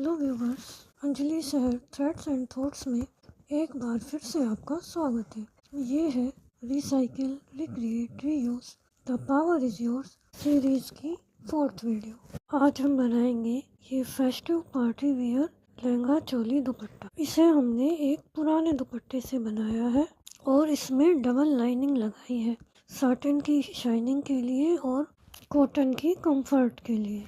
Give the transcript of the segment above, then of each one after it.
Hello viewers, Anjali शहर threads and thoughts में एक बार फिर से आपका स्वागत है। ये है recycle, recreate, reuse the power is yours series की 4th वीडियो। आज हम बनाएंगे ये festive party wear lehenga choli दुपट्टा। इसे हमने एक पुराने दुपट्टे से बनाया है और इसमें डबल लाइनिंग लगाई है, साटिन की शाइनिंग के लिए और कॉटन की कंफर्ट के लिए।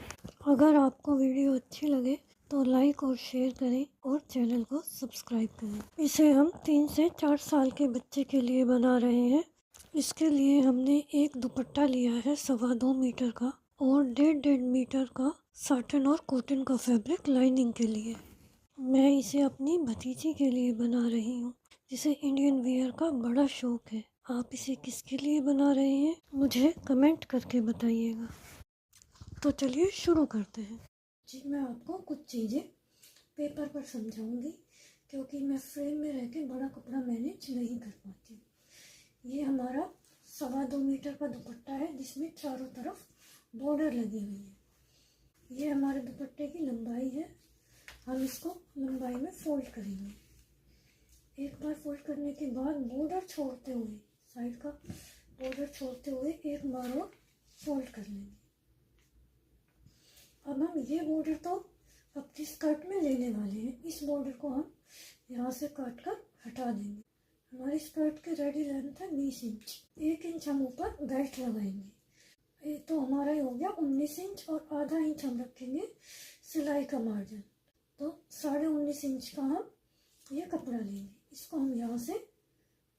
अगर आपको वीडियो अच्छी लगे तो लाइक और शेयर करें और चैनल को सब्सक्राइब करें। इसे हम 3 से 4 साल के बच्चे के लिए बना रहे हैं। इसके लिए हमने एक दुपट्टा लिया है 2.25 मीटर का और 1.5 मीटर का साटिन और कॉटन का फैब्रिक लाइनिंग के लिए। मैं इसे अपनी भतीजी के लिए बना रही हूँ जिसे इंडियन वियर का बड़ा शौक है। आप इसे किसके लिए बना रहे हैं मुझे कमेंट करके बताइएगा। तो चलिए शुरू करते हैं। जी, मैं आपको कुछ चीज़ें पेपर पर समझाऊंगी क्योंकि मैं फ्रेम में रह के बड़ा कपड़ा मैनेज नहीं कर पाती। ये हमारा 2.25 मीटर का दुपट्टा है जिसमें चारों तरफ बॉर्डर लगी हुई है। ये हमारे दुपट्टे की लंबाई है। हम इसको लंबाई में फोल्ड करेंगे। एक बार फोल्ड करने के बाद बॉर्डर छोड़ते हुए, साइड का बॉर्डर छोड़ते हुए एक बार और फोल्ड कर लेंगे। अब हम ये बॉर्डर तो अपनी स्कर्ट में लेने वाले हैं। इस बॉर्डर को हम यहाँ से काट कर हटा देंगे। हमारी स्कर्ट की रेडी लेंथ है 20 इंच। 1 इंच हम ऊपर बेल्ट लगाएंगे। ये तो हमारा ही हो गया 19 इंच और आधा इंच हम रखेंगे सिलाई का मार्जिन। तो 19.5 इंच का हम ये कपड़ा लेंगे। इसको हम यहाँ से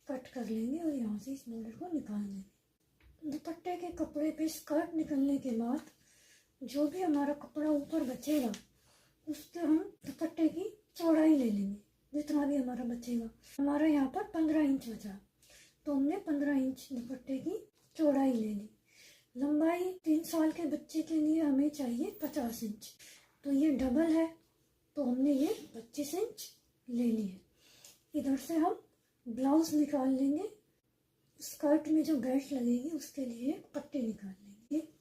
कट कर लेंगे और यहाँ से इस बॉर्डर को निकाल देंगे। दुपट्टे के कपड़े पे स्कर्ट निकलने के बाद जो भी हमारा कपड़ा ऊपर बचेगा उसके हम दुपट्टे की चौड़ाई ले लेंगे। जितना भी हमारा बचेगा, हमारा यहाँ पर 15 इंच बचा तो हमने 15 इंच दुपट्टे की चौड़ाई ले ली। लंबाई 3 साल के बच्चे के लिए हमें चाहिए 50 इंच, तो ये डबल है तो हमने ये 25 इंच ले ली है। इधर से हम ब्लाउज निकाल लेंगे। स्कर्ट में जो बेल्ट लगेगी उसके लिए पट्टी निकाल लेंगे।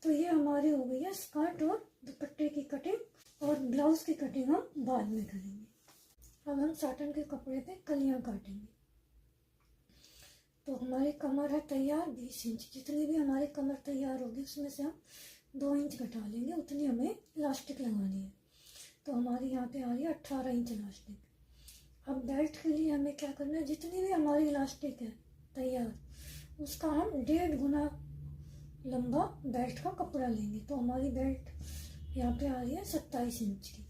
तो ये हमारे हो गई है स्कर्ट और दुपट्टे की कटिंग, और ब्लाउज की कटिंग हम बाद में करेंगे। अब हम साटन के कपड़े पे कलियां काटेंगे। तो हमारी कमर है तैयार 20 इंच। जितनी भी हमारी कमर तैयार होगी उसमें से हम 2 इंच घटा लेंगे, उतनी हमें इलास्टिक लगानी है। तो हमारी यहाँ पे आ रही है 18 इंच इलास्टिक। अब बेल्ट के लिए हमें क्या करना है, जितनी भी हमारी इलास्टिक है तैयार उसका हम 1.5 गुना लंबा बेल्ट का कपड़ा लेंगे। तो हमारी बेल्ट यहाँ पे आ रही है 27 इंच की।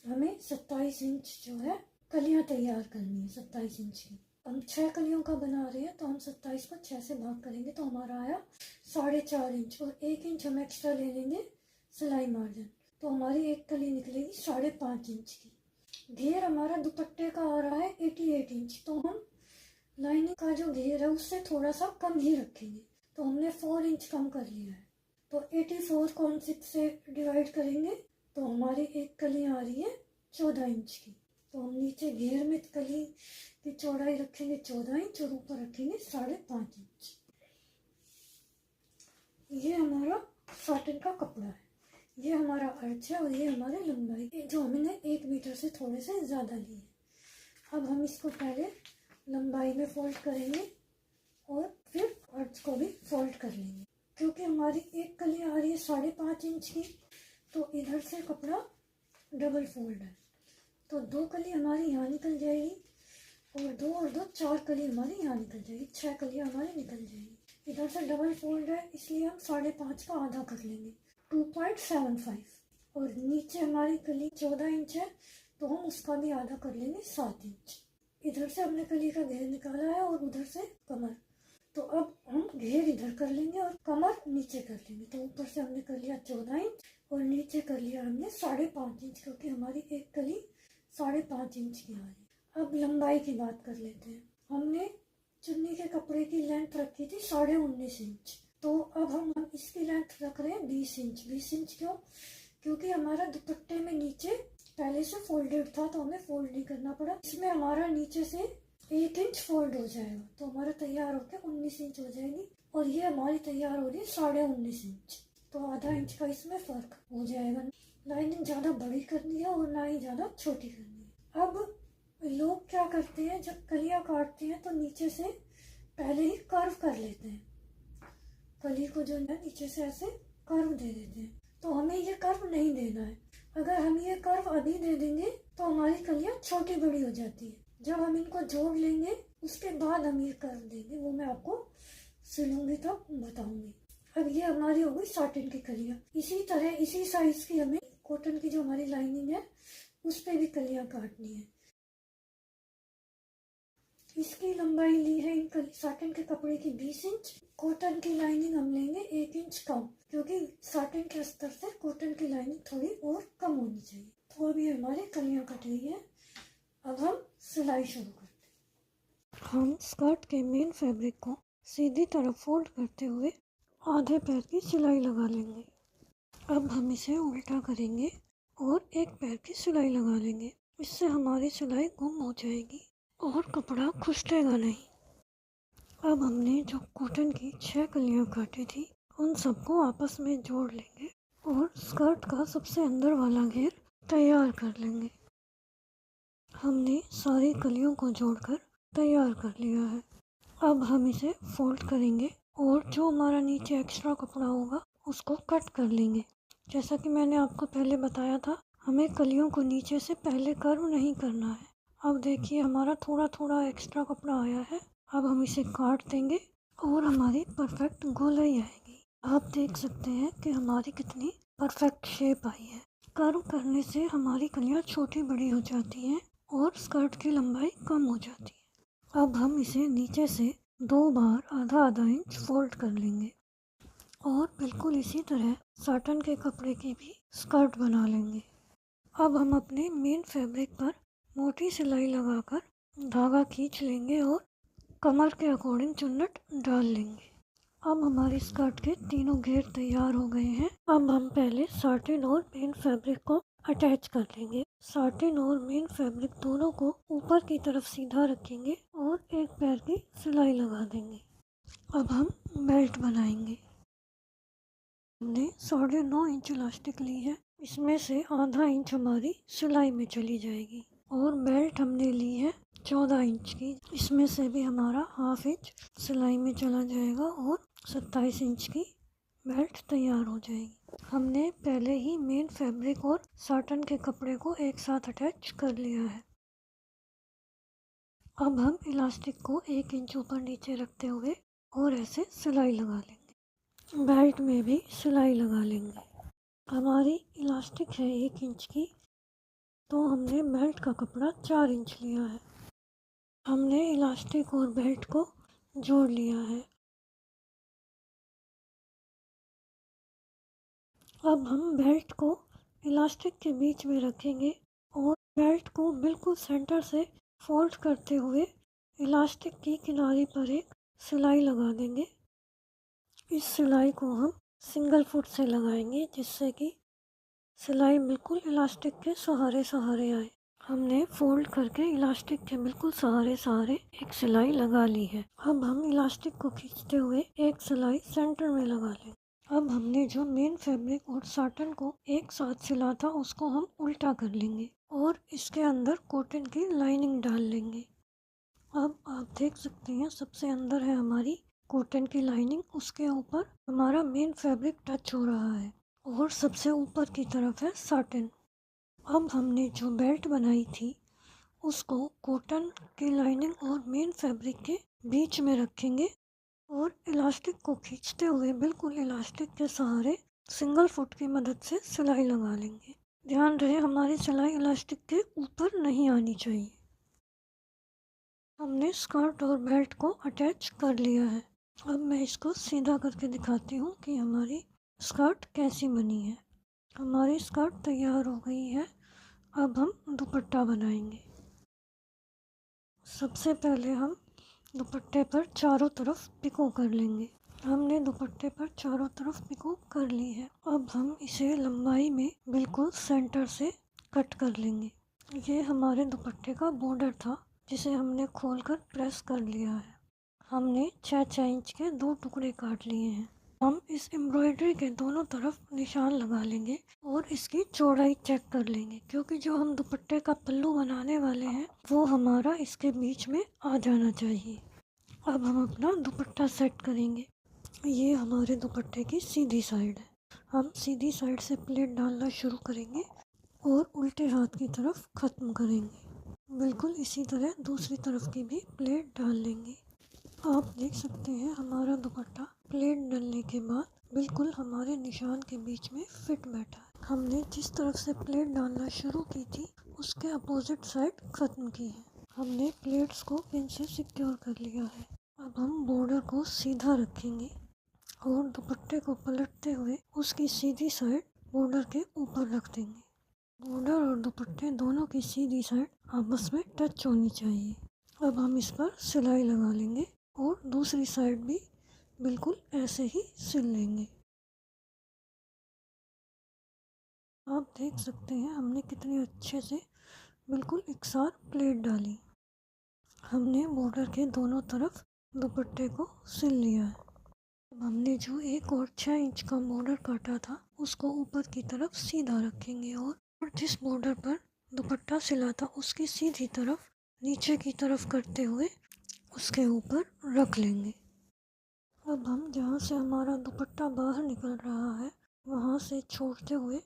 हमें 27 इंच जो है कलियां तैयार करनी है। 27 इंच की हम 6 कलियों का बना रहे हैं तो हम 27 को 6 से भाग करेंगे तो हमारा आया 4.5 इंच, और 1 इंच हम एक्स्ट्रा ले लेंगे सिलाई मार्जिन। तो हमारी एक कली निकलेगी 5.5 इंच की। घेर हमारा दुपट्टे का आ रहा है 88 इंच, तो हम लाइनिंग का जो घेर है उससे थोड़ा सा कम ही रखेंगे। तो हमने 4 इंच कम कर लिया है। तो 84 को हम 6 से डिवाइड करेंगे तो हमारी एक कली आ रही है 14 इंच की। तो हम नीचे घेर में कली की चौड़ाई रखेंगे 14 इंच और ऊपर रखेंगे 5.5 इंच। ये हमारा साटिन का कपड़ा है, ये हमारा अर्ज है और ये हमारी लंबाई जो हमने 1 मीटर से थोड़े से ज़्यादा ली है। अब हम इसको पहले लंबाई में फोल्ड करेंगे और फिर अर्ज को भी फोल्ड कर लेंगे। क्योंकि हमारी एक कली आ रही है 5.5 इंच की तो इधर से कपड़ा डबल फोल्ड है, तो 2 कली हमारी यहाँ निकल जाएगी और 2 और 2 4 कली हमारी यहाँ निकल जाएगी। 6 कली हमारी निकल जाएगी। इधर से डबल फोल्ड है इसलिए हम 5.5 का आधा कर लेंगे 2.75, और नीचे हमारी कली 14 इंच है तो हम उसका भी आधा कर लेंगे 7 इंच। इधर से हमने कली का घेर निकाला है और उधर से कमर। तो अब हम घेर इधर कर लेंगे और कमर नीचे कर लेंगे। तो ऊपर से हमने कर लिया 14 इंच और नीचे कर लिया हमने 5.5 इंच, क्योंकि हमारी एक कली 5.5 इंच की आ रही। अब लंबाई की बात कर लेते हैं। हमने चुन्नी के कपड़े की लेंथ रखी थी 19.5 इंच, तो अब हम इसकी लेंथ रख रहे हैं 20 इंच। 20 इंच क्यों? क्योंकि हमारा दुपट्टे में नीचे पहले से फोल्डेड था तो हमें फोल्ड नहीं करना पड़ा। इसमें हमारा नीचे से 1 इंच फोल्ड हो जाएगा तो हमारा तैयार होकर 19 इंच हो जाएगी, और ये हमारी तैयार हो रही है 19.5 इंच, तो आधा इंच का इसमें फर्क हो जाएगा। लाइनिंग ज़्यादा बड़ी करनी है और ना ही ज़्यादा छोटी करनी है। अब लोग क्या करते हैं, जब कलियाँ काटते हैं तो नीचे से पहले ही कर्व कर लेते हैं, कली को जो है नीचे से ऐसे कर्व दे देते हैं। तो हमें ये कर्व नहीं देना है। अगर हम ये कर्व अभी दे देंगे तो हमारी कलियाँ छोटी बड़ी हो जाती है। जब हम इनको जोड़ लेंगे उसके बाद हम ये कर्व देंगे, वो मैं आपको सिलूंगी तो बताऊंगी। अब ये हमारी हो गई साटिन की कलियाँ। इसी तरह इसी साइज की हमें कॉटन की जो हमारी लाइनिंग है उस पर भी कलियाँ काटनी है। इसकी लंबाई ली है इन साटिन के कपड़े की 20 इंच। कॉटन की लाइनिंग हम लेंगे 1 इंच कम, क्योंकि साटिन के स्तर से कॉटन की लाइनिंग थोड़ी और कम होनी चाहिए। तो अभी हमारी कलियाँ कट गई है। अब हम सिलाई शुरू करते हैं। हम स्कर्ट के मेन फैब्रिक को सीधी तरफ फोल्ड करते हुए आधे पैर की सिलाई लगा लेंगे। अब हम इसे उल्टा करेंगे और एक पैर की सिलाई लगा लेंगे। इससे हमारी सिलाई गुम हो जाएगी और कपड़ा खुश्केगा नहीं। अब हमने जो कॉटन की 6 कलियाँ काटी थी उन सबको आपस में जोड़ लेंगे और स्कर्ट का सबसे अंदर वाला घेर तैयार कर लेंगे। हमने सारी कलियों को जोड़कर तैयार कर लिया है। अब हम इसे फोल्ड करेंगे और जो हमारा नीचे एक्स्ट्रा कपड़ा होगा उसको कट कर लेंगे। जैसा कि मैंने आपको पहले बताया था, हमें कलियों को नीचे से पहले कर्व नहीं करना है। अब देखिए हमारा थोड़ा थोड़ा एक्स्ट्रा कपड़ा आया है। अब हम इसे काट देंगे और हमारी परफेक्ट गोलाई आएगी। आप देख सकते हैं कि हमारी कितनी परफेक्ट शेप आई है। कर्व करने से हमारी कलियाँ छोटी बड़ी हो जाती हैं और स्कर्ट की लंबाई कम हो जाती है। अब हम इसे नीचे से 2 बार आधा आधा इंच फोल्ड कर लेंगे और बिल्कुल इसी तरह साटन के कपड़े की भी स्कर्ट बना लेंगे। अब हम अपने मेन फैब्रिक पर मोटी सिलाई लगाकर धागा खींच लेंगे और कमर के अकॉर्डिंग चुन्नट डाल लेंगे। अब हमारी स्कर्ट के तीनों घेर तैयार हो गए हैं। अब हम पहले साटिन और मेन फैब्रिक को अटैच कर लेंगे। साटिन और मेन फैब्रिक दोनों को ऊपर की तरफ सीधा रखेंगे और एक पैर की सिलाई लगा देंगे। अब हम बेल्ट बनाएंगे। हमने 9.5 इंच इलास्टिक ली है, इसमें से आधा इंच हमारी सिलाई में चली जाएगी और बेल्ट हमने ली है 14 इंच की, इसमें से भी हमारा हाफ इंच सिलाई में चला जाएगा और 27 इंच की बेल्ट तैयार हो जाएगी। हमने पहले ही मेन फैब्रिक और साटन के कपड़े को एक साथ अटैच कर लिया है। अब हम इलास्टिक को 1 इंच ऊपर नीचे रखते हुए और ऐसे सिलाई लगा लेंगे। बेल्ट में भी सिलाई लगा लेंगे। हमारी इलास्टिक है 1 इंच की, तो हमने बेल्ट का कपड़ा 4 इंच लिया है। हमने इलास्टिक और बेल्ट को जोड़ लिया है। अब हम बेल्ट को इलास्टिक के बीच में रखेंगे और बेल्ट को बिल्कुल सेंटर से फोल्ड करते हुए इलास्टिक की किनारे पर एक सिलाई लगा देंगे। इस सिलाई को हम सिंगल फुट से लगाएंगे जिससे कि सिलाई बिल्कुल इलास्टिक के सहारे सहारे आए। हमने फोल्ड करके इलास्टिक के बिल्कुल सहारे सहारे एक सिलाई लगा ली है। अब हम इलास्टिक को खींचते हुए एक सिलाई सेंटर में लगा लेंगे। अब हमने जो मेन फैब्रिक और साटन को एक साथ सिला था उसको हम उल्टा कर लेंगे और इसके अंदर कॉटन की लाइनिंग डाल लेंगे। अब आप देख सकते हैं सबसे अंदर है हमारी कॉटन की लाइनिंग, उसके ऊपर हमारा मेन फैब्रिक टच हो रहा है और सबसे ऊपर की तरफ है साटन। अब हमने जो बेल्ट बनाई थी उसको कॉटन की लाइनिंग और मेन फैब्रिक के बीच में रखेंगे और इलास्टिक को खींचते हुए बिल्कुल इलास्टिक के सहारे सिंगल फुट की मदद से सिलाई लगा लेंगे। ध्यान रहे हमारी सिलाई इलास्टिक के ऊपर नहीं आनी चाहिए। हमने स्कर्ट और बेल्ट को अटैच कर लिया है। अब मैं इसको सीधा करके दिखाती हूँ कि हमारी स्कर्ट कैसी बनी है। हमारी स्कर्ट तैयार हो गई है। अब हम दुपट्टा बनाएंगे। सबसे पहले हम दुपट्टे पर चारों तरफ पिको कर लेंगे। हमने दुपट्टे पर चारों तरफ पिको कर ली है। अब हम इसे लंबाई में बिल्कुल सेंटर से कट कर लेंगे। ये हमारे दुपट्टे का बॉर्डर था जिसे हमने खोलकर प्रेस कर लिया है। हमने 6-6 इंच के 2 टुकड़े काट लिए हैं। हम इस एम्ब्रॉयडरी के दोनों तरफ निशान लगा लेंगे और इसकी चौड़ाई चेक कर लेंगे, क्योंकि जो हम दुपट्टे का पल्लू बनाने वाले हैं वो हमारा इसके बीच में आ जाना चाहिए। अब हम अपना दुपट्टा सेट करेंगे। ये हमारे दुपट्टे की सीधी साइड है। हम सीधी साइड से प्लेट डालना शुरू करेंगे और उल्टे हाथ की तरफ ख़त्म करेंगे। बिल्कुल इसी तरह दूसरी तरफ की भी प्लेट डाल लेंगे। आप देख सकते हैं हमारा दुपट्टा प्लेट डलने के बाद बिल्कुल हमारे निशान के बीच में फिट बैठा है। हमने जिस तरफ से प्लेट डालना शुरू की थी उसके अपोजिट साइड ख़त्म की है। हमने प्लेट्स को पिन से सिक्योर कर लिया है। अब हम बॉर्डर को सीधा रखेंगे और दुपट्टे को पलटते हुए उसकी सीधी साइड बॉर्डर के ऊपर रख देंगे। बॉर्डर और दुपट्टे दोनों की सीधी साइड आपस में टच होनी चाहिए। अब हम इस पर सिलाई लगा लेंगे और दूसरी साइड भी बिल्कुल ऐसे ही सिल लेंगे। आप देख सकते हैं हमने कितने अच्छे से बिल्कुल एकसार प्लेट डाली। हमने बॉर्डर के दोनों तरफ दुपट्टे को सिल लिया है। अब हमने जो 1 और 6 इंच का बॉर्डर काटा था उसको ऊपर की तरफ सीधा रखेंगे और जिस बॉर्डर पर दुपट्टा सिला था उसकी सीधी तरफ नीचे की तरफ करते हुए उसके ऊपर रख लेंगे। अब हम जहाँ से हमारा दुपट्टा बाहर निकल रहा है वहाँ से छोड़ते हुए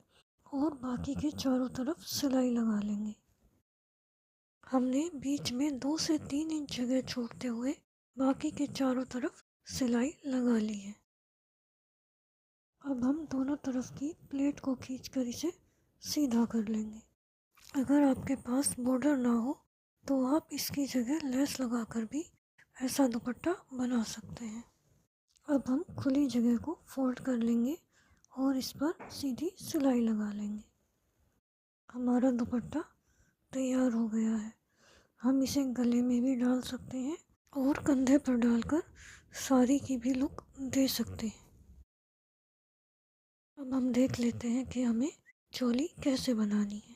और बाकी के चारों तरफ सिलाई लगा लेंगे। हमने बीच में 2 से 3 इंच जगह छोड़ते हुए बाकी के चारों तरफ सिलाई लगा ली है। अब हम दोनों तरफ की प्लेट को खींचकर इसे सीधा कर लेंगे। अगर आपके पास बॉर्डर ना हो तो आप इसकी जगह लेस लगाकर भी ऐसा दुपट्टा बना सकते हैं। अब हम खुली जगह को फोल्ड कर लेंगे और इस पर सीधी सिलाई लगा लेंगे। हमारा दुपट्टा तैयार हो गया है। हम इसे गले में भी डाल सकते हैं और कंधे पर डालकर साड़ी की भी लुक दे सकते हैं। अब हम देख लेते हैं कि हमें चोली कैसे बनानी है।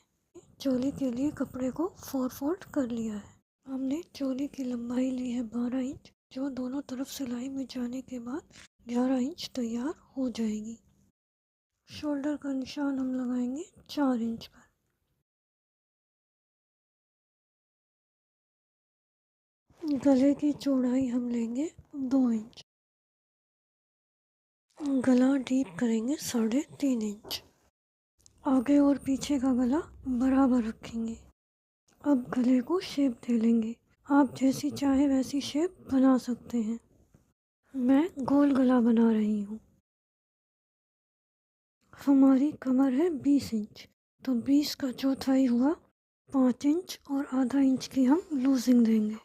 चोली के लिए कपड़े को 4 फोल्ड कर लिया है। हमने चोली की लंबाई ली है 12 इंच, जो दोनों तरफ सिलाई में जाने के बाद 11 इंच तैयार हो जाएगी। शोल्डर का निशान हम लगाएंगे 4 इंच पर। गले की चौड़ाई हम लेंगे 2 इंच। गला डीप करेंगे 3.5 इंच। आगे और पीछे का गला बराबर रखेंगे। अब गले को शेप दे लेंगे। आप जैसी चाहे वैसी शेप बना सकते हैं। मैं गोल गला बना रही हूँ। हमारी कमर है 20 इंच, तो 20 का चौथाई हुआ 5 इंच और आधा इंच की हम लूजिंग देंगे।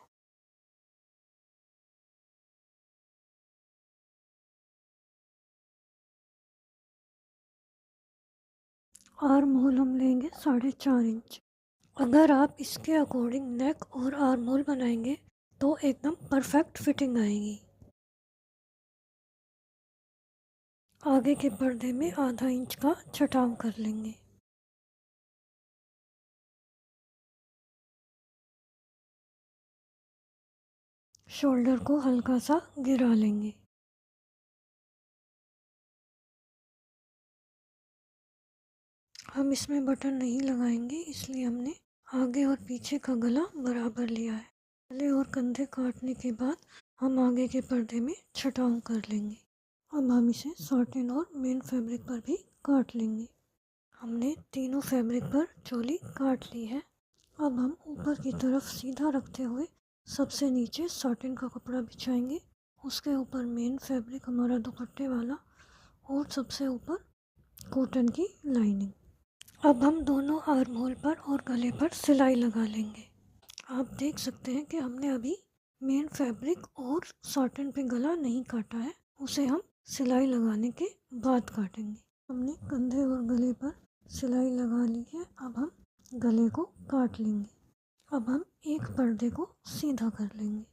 आर्म होल हम लेंगे 4.5 इंच। अगर आप इसके अकॉर्डिंग नेक और आर्म होल बनाएंगे तो एकदम परफेक्ट फिटिंग आएगी। आगे के पर्दे में आधा इंच का छटाव कर लेंगे। शोल्डर को हल्का सा गिरा लेंगे। हम इसमें बटन नहीं लगाएंगे, इसलिए हमने आगे और पीछे का गला बराबर लिया है। गले और कंधे काटने के बाद हम आगे के पर्दे में छटाव कर लेंगे। अब हम इसे सॉटिन और मेन फैब्रिक पर भी काट लेंगे। हमने तीनों फैब्रिक पर चोली काट ली है। अब हम ऊपर की तरफ सीधा रखते हुए सबसे नीचे सॉटिन का कपड़ा बिछाएंगे, उसके ऊपर मेन फैब्रिक हमारा दुपट्टे वाला और सबसे ऊपर कॉटन की लाइनिंग। अब हम दोनों आर्म होल पर और गले पर सिलाई लगा लेंगे। आप देख सकते हैं कि हमने अभी मेन फैब्रिक और सॉटिन पे गला नहीं काटा है, उसे हम सिलाई लगाने के बाद काटेंगे। हमने कंधे और गले पर सिलाई लगा ली है। अब हम गले को काट लेंगे। अब हम एक पर्दे को सीधा कर लेंगे,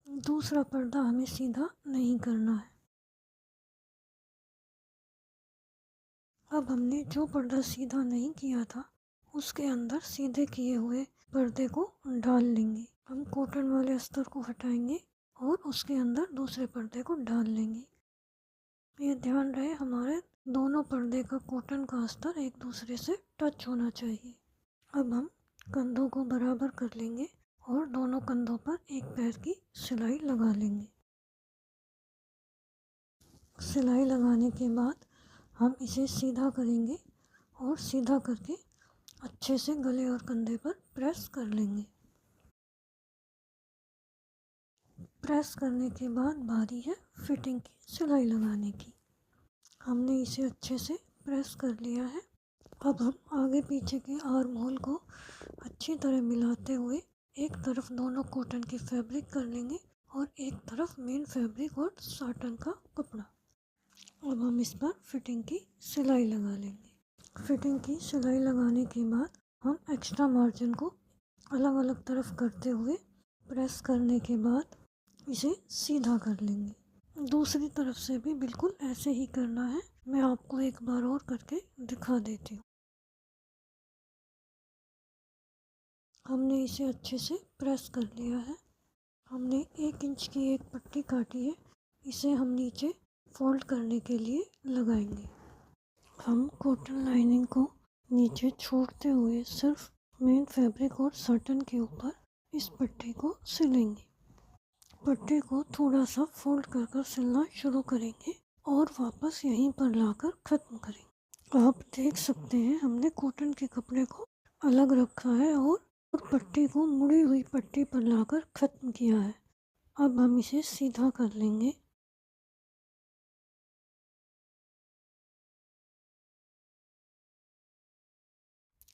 दूसरा पर्दा हमें सीधा नहीं करना है। अब हमने जो पर्दा सीधा नहीं किया था उसके अंदर सीधे किए हुए पर्दे को डाल लेंगे। हम कॉटन वाले अस्तर को हटाएंगे और उसके अंदर दूसरे पर्दे को डाल लेंगे। ये ध्यान रहे हमारे दोनों पर्दे का कॉटन का अस्तर एक दूसरे से टच होना चाहिए। अब हम कंधों को बराबर कर लेंगे और दोनों कंधों पर एक पैर की सिलाई लगा लेंगे। सिलाई लगाने के बाद हम इसे सीधा करेंगे और सीधा करके अच्छे से गले और कंधे पर प्रेस कर लेंगे। प्रेस करने के बाद बारी है फिटिंग की सिलाई लगाने की। हमने इसे अच्छे से प्रेस कर लिया है। अब हम आगे पीछे के आर्म होल को अच्छी तरह मिलाते हुए एक तरफ दोनों कॉटन की फैब्रिक कर लेंगे और एक तरफ मेन फैब्रिक और साटन का कपड़ा। अब हम इस पर फिटिंग की सिलाई लगा लेंगे। फिटिंग की सिलाई लगाने के बाद हम एक्स्ट्रा मार्जिन को अलग अलग तरफ करते हुए प्रेस करने के बाद इसे सीधा कर लेंगे। दूसरी तरफ से भी बिल्कुल ऐसे ही करना है। मैं आपको एक बार और करके दिखा देती हूँ। हमने इसे अच्छे से प्रेस कर लिया है। हमने 1 इंच की एक पट्टी काटी है, इसे हम नीचे फोल्ड करने के लिए लगाएंगे। हम कॉटन लाइनिंग को नीचे छोड़ते हुए सिर्फ मेन फैब्रिक और साटन के ऊपर इस पट्टी को सिलेंगे। पट्टी को थोड़ा सा फोल्ड कर कर सिलना शुरू करेंगे और वापस यहीं पर लाकर ख़त्म करेंगे। आप देख सकते हैं हमने कॉटन के कपड़े को अलग रखा है और पट्टी को मुड़ी हुई पट्टी पर लाकर ख़त्म किया है। अब हम इसे सीधा कर लेंगे।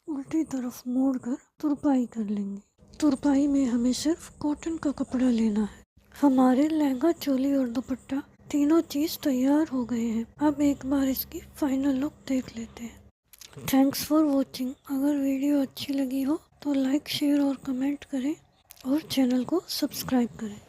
उल्टी तरफ मोड़कर तुरपाई कर लेंगे। तुरपाई में हमें सिर्फ कॉटन का कपड़ा लेना है। हमारे लहंगा, चोली और दुपट्टा तीनों चीज़ तैयार हो गए हैं। अब एक बार इसकी फाइनल लुक देख लेते हैं। Thanks for watching. अगर वीडियो अच्छी लगी हो तो लाइक, शेयर और कमेंट करें और चैनल को सब्सक्राइब करें।